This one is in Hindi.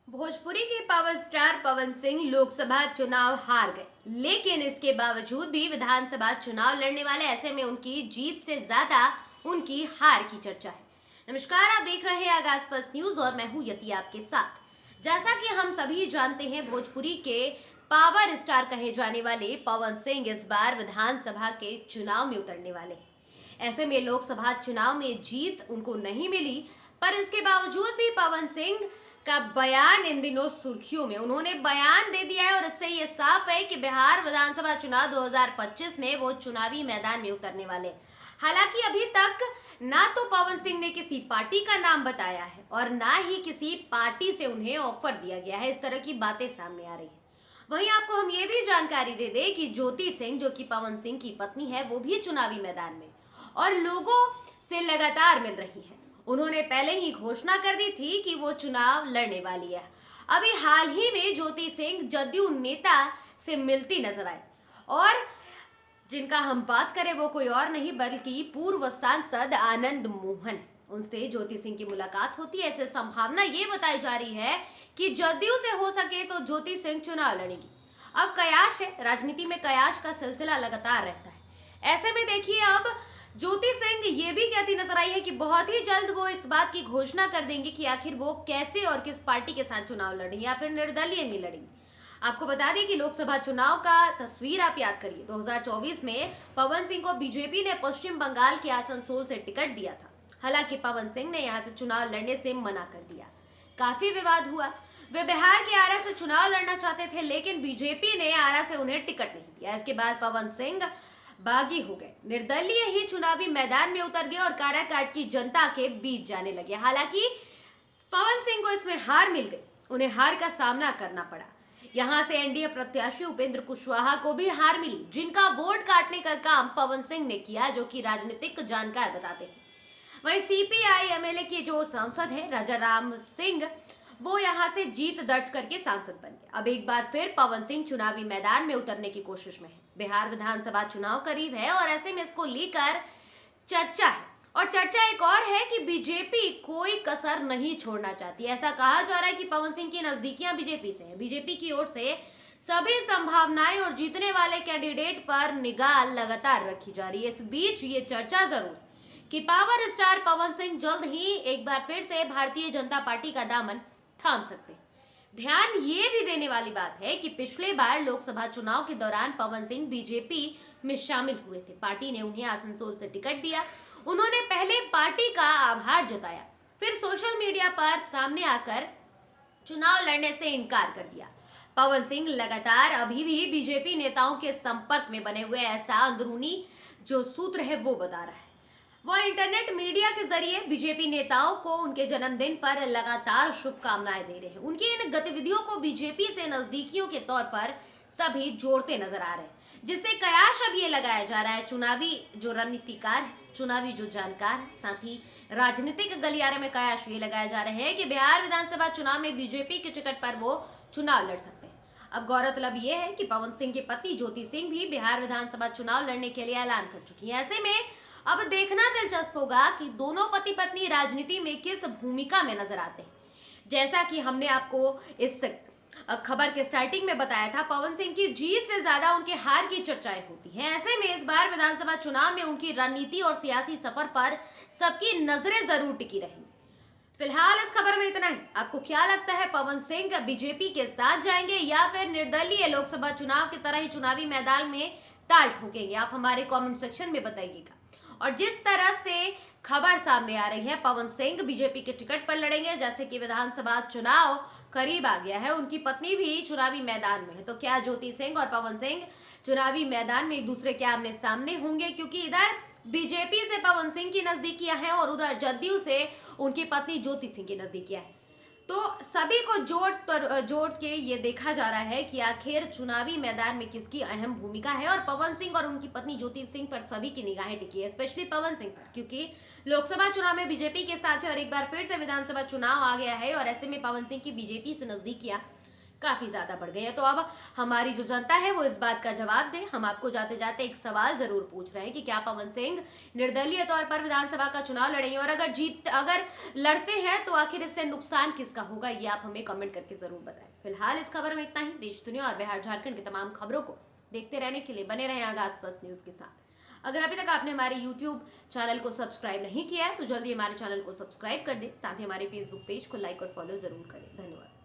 भोजपुरी के पावर स्टार पवन सिंह लोकसभा चुनाव हार गए, लेकिन इसके बावजूद भी विधानसभा चुनाव लड़ने वाले, ऐसे में उनकी जीत से ज्यादा उनकी हार की चर्चा है। नमस्कार, आप देख रहे हैं आगाज फर्स्ट न्यूज और मैं हूं यति आपके साथ। जैसा कि हम सभी जानते हैं, भोजपुरी के पावर स्टार कहे जाने वाले पवन सिंह इस बार विधानसभा के चुनाव में उतरने वाले हैं। ऐसे में लोकसभा चुनाव में जीत उनको नहीं मिली, पर इसके बावजूद भी पवन सिंह का बयान इन दिनों सुर्खियों में। उन्होंने बयान दे दिया है और इससे ये साफ है कि बिहार विधानसभा चुनाव 2025 में वो चुनावी मैदान में उतरने वाले। हालांकि अभी तक ना तो पवन सिंह ने किसी पार्टी का नाम बताया है और ना ही किसी पार्टी से उन्हें ऑफर दिया गया है। इस तरह की बातें सामने आ रही है। वहीं आपको हम ये भी जानकारी दे दें कि ज्योति सिंह, जो कि पवन सिंह की पत्नी है, वो भी चुनावी मैदान में और लोगों से लगातार मिल रही है। उन्होंने पहले ही घोषणा कर दी थी कि वो चुनाव लड़ने वाली है। अभी हाल ही में ज्योति सिंह जदयू नेता से मिलती नजर आई और जिनका हम बात करें वो कोई और नहीं बल्कि पूर्व सांसद आनंद मोहन। उनसे ज्योति सिंह की मुलाकात होती है। ऐसे संभावना ये बताई जा रही है कि जदयू से हो सके तो ज्योति सिंह चुनाव लड़ेगी। अब कयास है, राजनीति में कयास का सिलसिला लगातार रहता है। ऐसे में देखिए, अब ज्योति सिंह ये भी कहती नजर आई है कि बहुत ही जल्द वो इस बात की घोषणा कर देंगे कि आखिर वो कैसे और किस पार्टी के साथ चुनाव लड़ेंगे या फिर निर्दलीय ही लड़ेंगे। आपको बता दें कि लोकसभा चुनाव का तस्वीर आप याद करिए, 2024 में पवन सिंह को बीजेपी ने पश्चिम बंगाल के आसनसोल से टिकट दिया था। हालांकि पवन सिंह ने यहां से चुनाव लड़ने से मना कर दिया। काफी विवाद हुआ। वे बिहार के आरा से चुनाव लड़ना चाहते थे, लेकिन बीजेपी ने आरा से उन्हें टिकट नहीं दिया। इसके बाद पवन सिंह बागी हो गए, निर्दलीय ही चुनावी मैदान में उतर गए और काराकाट की जनता के बीच जाने लगे। हालांकि पवन सिंह को इसमें हार मिल गई, उन्हें हार का सामना करना पड़ा। यहां से एनडीए प्रत्याशी उपेंद्र कुशवाहा को भी हार मिली, जिनका वोट काटने का काम पवन सिंह ने किया, जो कि राजनीतिक जानकार बताते हैं। वहीं सीपीआई एमएलए के जो सांसद है राजा राम सिंह, वो यहां से जीत दर्ज करके सांसद बन गए। अब एक बार फिर पवन सिंह चुनावी मैदान में उतरने की कोशिश में है। बिहार विधानसभा चुनाव करीब है और ऐसे में इसको लेकर चर्चा है और चर्चा एक और है कि बीजेपी कोई कसर नहीं छोड़ना चाहती। ऐसा कहा जा रहा है कि पवन सिंह की नजदीकियां बीजेपी से हैं। बीजेपी की ओर से सभी संभावनाएं और जीतने वाले कैंडिडेट पर निगाह लगातार रखी जा रही है। इस बीच ये चर्चा जरूर कि पावर स्टार पवन सिंह जल्द ही एक बार फिर से भारतीय जनता पार्टी का दामन थाम सकते हैं। ध्यान ये भी देने वाली बात है कि पिछले बार लोकसभा चुनाव के दौरान पवन सिंह बीजेपी में शामिल हुए थे। पार्टी ने उन्हें आसनसोल से टिकट दिया। उन्होंने पहले पार्टी का आभार जताया, फिर सोशल मीडिया पर सामने आकर चुनाव लड़ने से इनकार कर दिया। पवन सिंह लगातार अभी भी बीजेपी नेताओं के संपर्क में बने हुए, ऐसा अंदरूनी जो सूत्र है वो बता रहा है। वो इंटरनेट मीडिया के जरिए बीजेपी नेताओं को उनके जन्मदिन पर लगातार शुभकामनाएं दे रहे हैं। उनकी इन गतिविधियों को बीजेपी से नजदीकियों के तौर पर सभी जोड़ते नजर आ रहे हैं, जिससे कयास अब ये लगाया जा रहा है, चुनावी जो रणनीतिकार है, चुनावी जो जानकार है, साथ ही राजनीतिक गलियारे में कयास ये लगाया जा रहे हैं कि बिहार विधानसभा चुनाव में बीजेपी के टिकट पर वो चुनाव लड़ सकते हैं। अब गौरतलब ये है कि पवन सिंह की पत्नी ज्योति सिंह भी बिहार विधानसभा चुनाव लड़ने के लिए ऐलान कर चुकी है। ऐसे में अब देखना दिलचस्प होगा कि दोनों पति पत्नी राजनीति में किस भूमिका में नजर आते हैं। जैसा कि हमने आपको इस खबर के स्टार्टिंग में बताया था, पवन सिंह की जीत से ज्यादा उनके हार की चर्चाएं होती हैं। ऐसे में इस बार विधानसभा चुनाव में उनकी रणनीति और सियासी सफर पर सबकी नजरें जरूर टिकी रहेंगी। फिलहाल इस खबर में इतना ही। आपको क्या लगता है, पवन सिंह बीजेपी के साथ जाएंगे या फिर निर्दलीय लोकसभा चुनाव की तरह ही चुनावी मैदान में ताल ठोकेंगे? आप हमारे कमेंट सेक्शन में बताइएगा। और जिस तरह से खबर सामने आ रही है, पवन सिंह बीजेपी के टिकट पर लड़ेंगे, जैसे कि विधानसभा चुनाव करीब आ गया है, उनकी पत्नी भी चुनावी मैदान में है, तो क्या ज्योति सिंह और पवन सिंह चुनावी मैदान में एक दूसरे के आमने सामने होंगे? क्योंकि इधर बीजेपी से पवन सिंह की नजदीकियां हैं और उधर जदयू से उनकी पत्नी ज्योति सिंह की नजदीकियां हैं। तो सभी को जोड़ के ये देखा जा रहा है कि आखिर चुनावी मैदान में किसकी अहम भूमिका है। और पवन सिंह और उनकी पत्नी ज्योति सिंह पर सभी की निगाहें टिकी है, स्पेशली पवन सिंह पर, क्योंकि लोकसभा चुनाव में बीजेपी के साथ है और एक बार फिर से विधानसभा चुनाव आ गया है और ऐसे में पवन सिंह की बीजेपी से नजदीकियां काफी ज्यादा बढ़ गई है। तो अब हमारी जो जनता है वो इस बात का जवाब दे। हम आपको जाते जाते एक सवाल जरूर पूछ रहे हैं कि क्या पवन सिंह निर्दलीय तौर पर विधानसभा का चुनाव लड़ेंगे, और अगर लड़ते हैं तो आखिर इससे नुकसान किसका होगा, ये आप हमें कमेंट करके जरूर बताएं। फिलहाल इस खबर में इतना ही। देश दुनिया और बिहार झारखंड की तमाम खबरों को देखते रहने के लिए बने रहें आगाज फर्स्ट न्यूज के साथ। अगर अभी तक आपने हमारे YouTube चैनल को सब्सक्राइब नहीं किया है तो जल्दी हमारे चैनल को सब्सक्राइब कर दें, साथ ही हमारे Facebook पेज को लाइक और फॉलो जरूर करें। धन्यवाद।